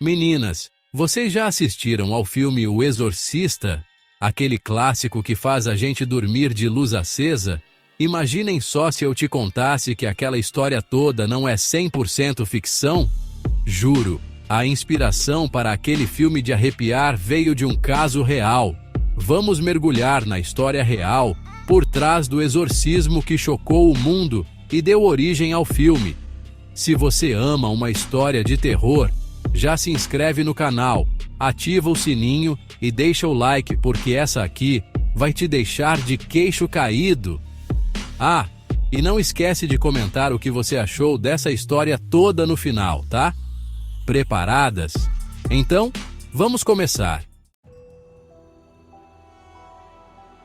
Meninas, vocês já assistiram ao filme O Exorcista? Aquele clássico que faz a gente dormir de luz acesa? Imaginem só se eu te contasse que aquela história toda não é 100% ficção? Juro, a inspiração para aquele filme de arrepiar veio de um caso real. Vamos mergulhar na história real, por trás do exorcismo que chocou o mundo e deu origem ao filme. Se você ama uma história de terror, já se inscreve no canal, ativa o sininho e deixa o like porque essa aqui vai te deixar de queixo caído. Ah, e não esquece de comentar o que você achou dessa história toda no final, tá? Preparadas? Então, vamos começar.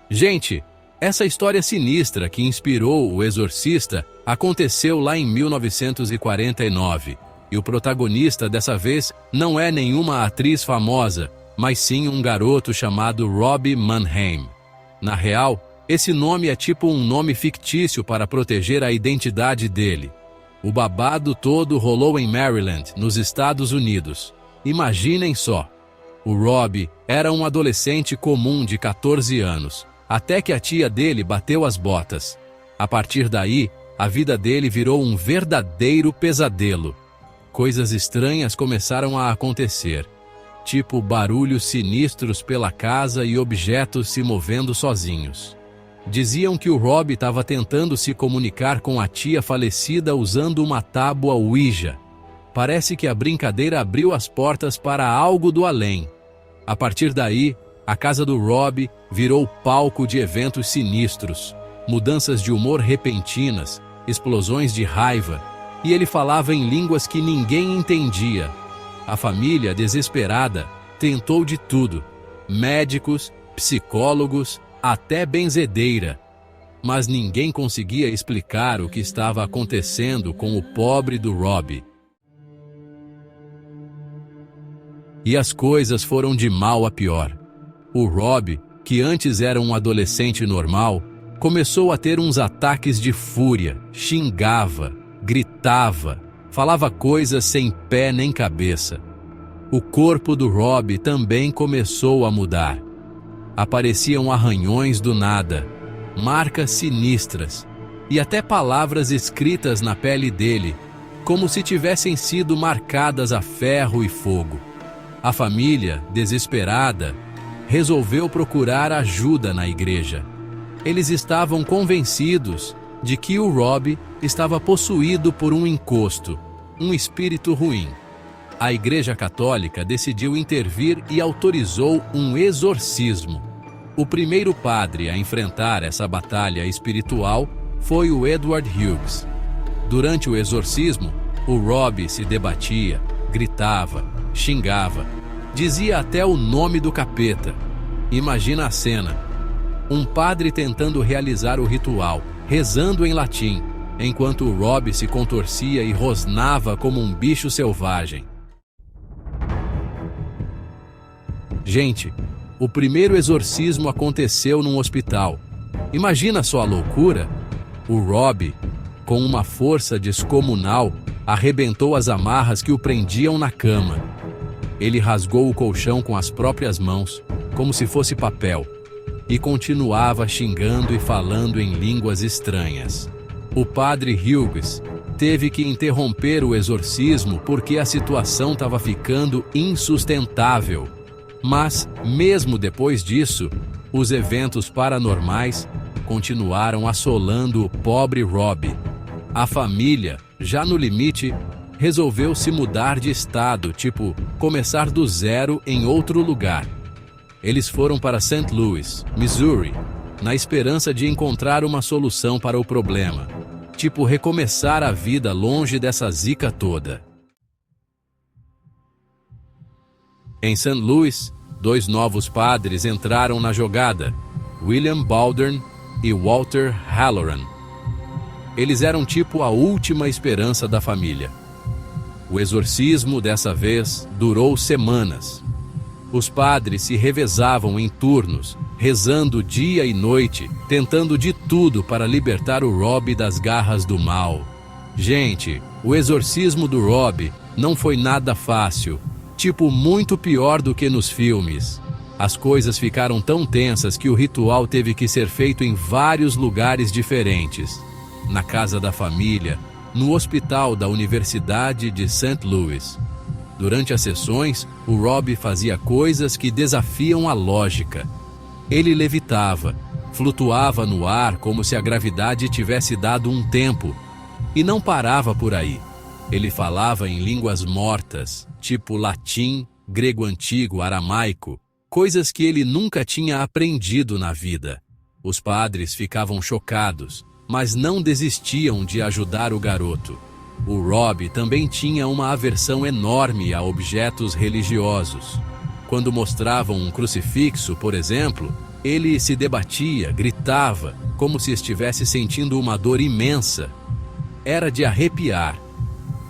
Gente, essa história sinistra que inspirou O Exorcista aconteceu lá em 1949. E o protagonista dessa vez não é nenhuma atriz famosa, mas sim um garoto chamado Robbie Mannheim. Na real, esse nome é tipo um nome fictício para proteger a identidade dele. O babado todo rolou em Maryland, nos Estados Unidos. Imaginem só. O Robbie era um adolescente comum de 14 anos, até que a tia dele bateu as botas. A partir daí, a vida dele virou um verdadeiro pesadelo. Coisas estranhas começaram a acontecer, tipo barulhos sinistros pela casa e objetos se movendo sozinhos. Diziam que o Robbie estava tentando se comunicar com a tia falecida usando uma tábua Ouija. Parece que a brincadeira abriu as portas para algo do além. A partir daí, a casa do Robbie virou palco de eventos sinistros, mudanças de humor repentinas, explosões de raiva, e ele falava em línguas que ninguém entendia. A família, desesperada, tentou de tudo: médicos, psicólogos, até benzedeira. Mas ninguém conseguia explicar o que estava acontecendo com o pobre do Robbie. E as coisas foram de mal a pior. O Robbie, que antes era um adolescente normal, começou a ter uns ataques de fúria, xingava, gritava, falava coisas sem pé nem cabeça. O corpo do Robbie também começou a mudar. Apareciam arranhões do nada, marcas sinistras e até palavras escritas na pele dele, como se tivessem sido marcadas a ferro e fogo. A família, desesperada, resolveu procurar ajuda na igreja. Eles estavam convencidos de que o Robbie estava possuído por um encosto, um espírito ruim. A Igreja Católica decidiu intervir e autorizou um exorcismo. O primeiro padre a enfrentar essa batalha espiritual foi o Edward Hughes. Durante o exorcismo, o Robbie se debatia, gritava, xingava, dizia até o nome do capeta. Imagina a cena: um padre tentando realizar o ritual, rezando em latim, enquanto o Robbie se contorcia e rosnava como um bicho selvagem. Gente, o primeiro exorcismo aconteceu num hospital. Imagina só a loucura? O Robbie, com uma força descomunal, arrebentou as amarras que o prendiam na cama. Ele rasgou o colchão com as próprias mãos, como se fosse papel, e continuava xingando e falando em línguas estranhas. O padre Hughes teve que interromper o exorcismo porque a situação estava ficando insustentável. Mas, mesmo depois disso, os eventos paranormais continuaram assolando o pobre Robbie. A família, já no limite, resolveu se mudar de estado, tipo, começar do zero em outro lugar. Eles foram para St. Louis, Missouri, na esperança de encontrar uma solução para o problema. Tipo, recomeçar a vida longe dessa zica toda. Em St. Louis, 2 novos padres entraram na jogada: William Baldwin e Walter Halloran. Eles eram tipo a última esperança da família. O exorcismo, dessa vez, durou semanas. Os padres se revezavam em turnos, rezando dia e noite, tentando de tudo para libertar o Robbie das garras do mal. Gente, o exorcismo do Robbie não foi nada fácil. Tipo, muito pior do que nos filmes. As coisas ficaram tão tensas que o ritual teve que ser feito em vários lugares diferentes. Na casa da família, no hospital da Universidade de St. Louis. Durante as sessões, o Rob fazia coisas que desafiam a lógica. Ele levitava, flutuava no ar como se a gravidade tivesse dado um tempo. E não parava por aí. Ele falava em línguas mortas, tipo latim, grego antigo, aramaico, coisas que ele nunca tinha aprendido na vida. Os padres ficavam chocados, mas não desistiam de ajudar o garoto. O Rob também tinha uma aversão enorme a objetos religiosos. Quando mostravam um crucifixo, por exemplo, ele se debatia, gritava, como se estivesse sentindo uma dor imensa. Era de arrepiar.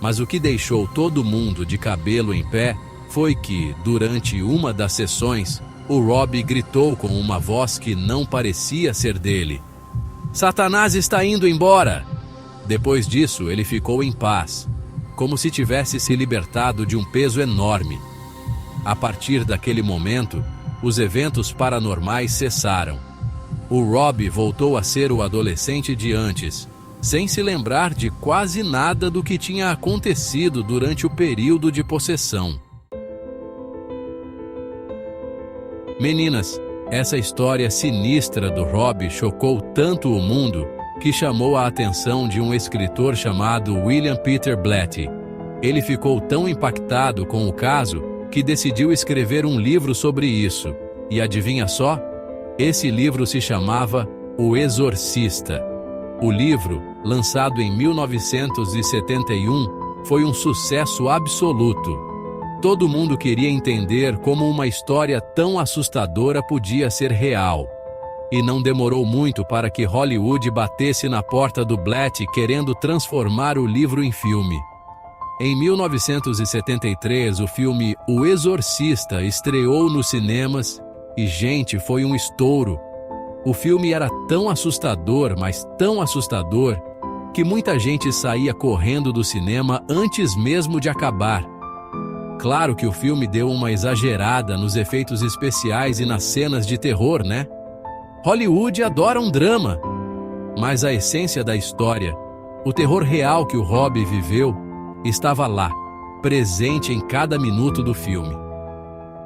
Mas o que deixou todo mundo de cabelo em pé foi que, durante uma das sessões, o Rob gritou com uma voz que não parecia ser dele: "Satanás está indo embora!" Depois disso, ele ficou em paz, como se tivesse se libertado de um peso enorme. A partir daquele momento, os eventos paranormais cessaram. O Rob voltou a ser o adolescente de antes, sem se lembrar de quase nada do que tinha acontecido durante o período de possessão. Meninas, essa história sinistra do Rob chocou tanto o mundo que chamou a atenção de um escritor chamado William Peter Blatty. Ele ficou tão impactado com o caso que decidiu escrever um livro sobre isso. E adivinha só? Esse livro se chamava O Exorcista. O livro, lançado em 1971, foi um sucesso absoluto. Todo mundo queria entender como uma história tão assustadora podia ser real. E não demorou muito para que Hollywood batesse na porta do Blatty querendo transformar o livro em filme. Em 1973, o filme O Exorcista estreou nos cinemas e, gente, foi um estouro. O filme era tão assustador, mas tão assustador, que muita gente saía correndo do cinema antes mesmo de acabar. Claro que o filme deu uma exagerada nos efeitos especiais e nas cenas de terror, né? Hollywood adora um drama. Mas a essência da história, o terror real que o Rob viveu, estava lá, presente em cada minuto do filme.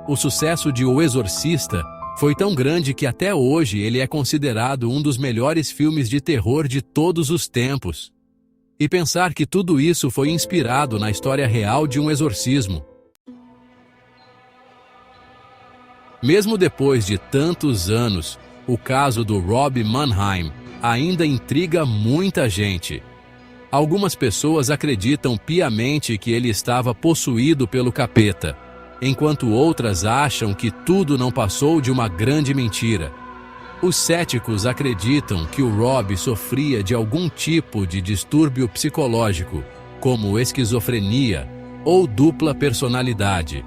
O sucesso de O Exorcista foi tão grande que até hoje ele é considerado um dos melhores filmes de terror de todos os tempos. E pensar que tudo isso foi inspirado na história real de um exorcismo. Mesmo depois de tantos anos, o caso do Rob Mannheim ainda intriga muita gente. Algumas pessoas acreditam piamente que ele estava possuído pelo capeta, enquanto outras acham que tudo não passou de uma grande mentira. Os céticos acreditam que o Rob sofria de algum tipo de distúrbio psicológico, como esquizofrenia ou dupla personalidade.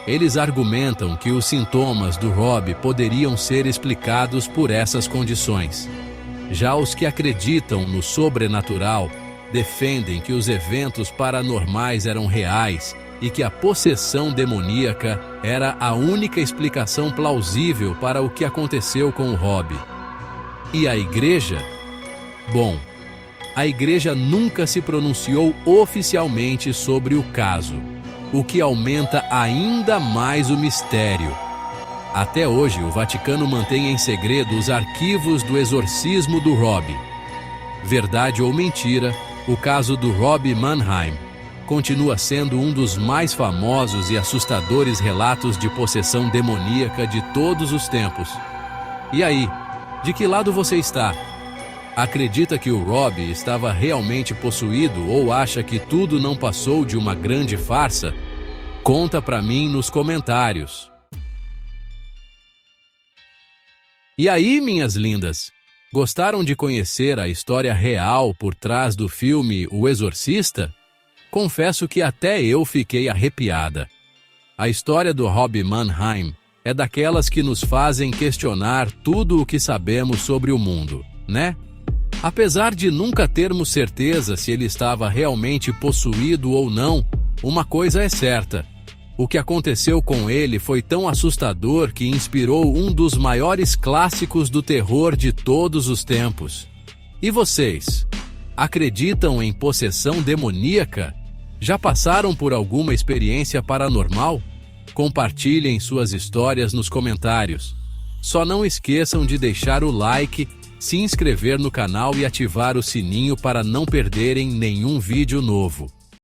Eles argumentam que os sintomas do Rob poderiam ser explicados por essas condições. Já os que acreditam no sobrenatural defendem que os eventos paranormais eram reais e que a possessão demoníaca era a única explicação plausível para o que aconteceu com o Rob. E a igreja? Bom, a igreja nunca se pronunciou oficialmente sobre o caso, o que aumenta ainda mais o mistério. Até hoje, o Vaticano mantém em segredo os arquivos do exorcismo do Rob. Verdade ou mentira, o caso do Rob Mannheim continua sendo um dos mais famosos e assustadores relatos de possessão demoníaca de todos os tempos. E aí, de que lado você está? Acredita que o Rob estava realmente possuído ou acha que tudo não passou de uma grande farsa? Conta pra mim nos comentários. E aí, minhas lindas? Gostaram de conhecer a história real por trás do filme O Exorcista? Confesso que até eu fiquei arrepiada. A história do Rob Mannheim é daquelas que nos fazem questionar tudo o que sabemos sobre o mundo, né? Apesar de nunca termos certeza se ele estava realmente possuído ou não, uma coisa é certa: O que aconteceu com ele foi tão assustador que inspirou um dos maiores clássicos do terror de todos os tempos. E vocês? Acreditam em possessão demoníaca? Já passaram por alguma experiência paranormal? Compartilhem suas histórias nos comentários. Só não esqueçam de deixar o like, se inscrever no canal e ativar o sininho para não perderem nenhum vídeo novo.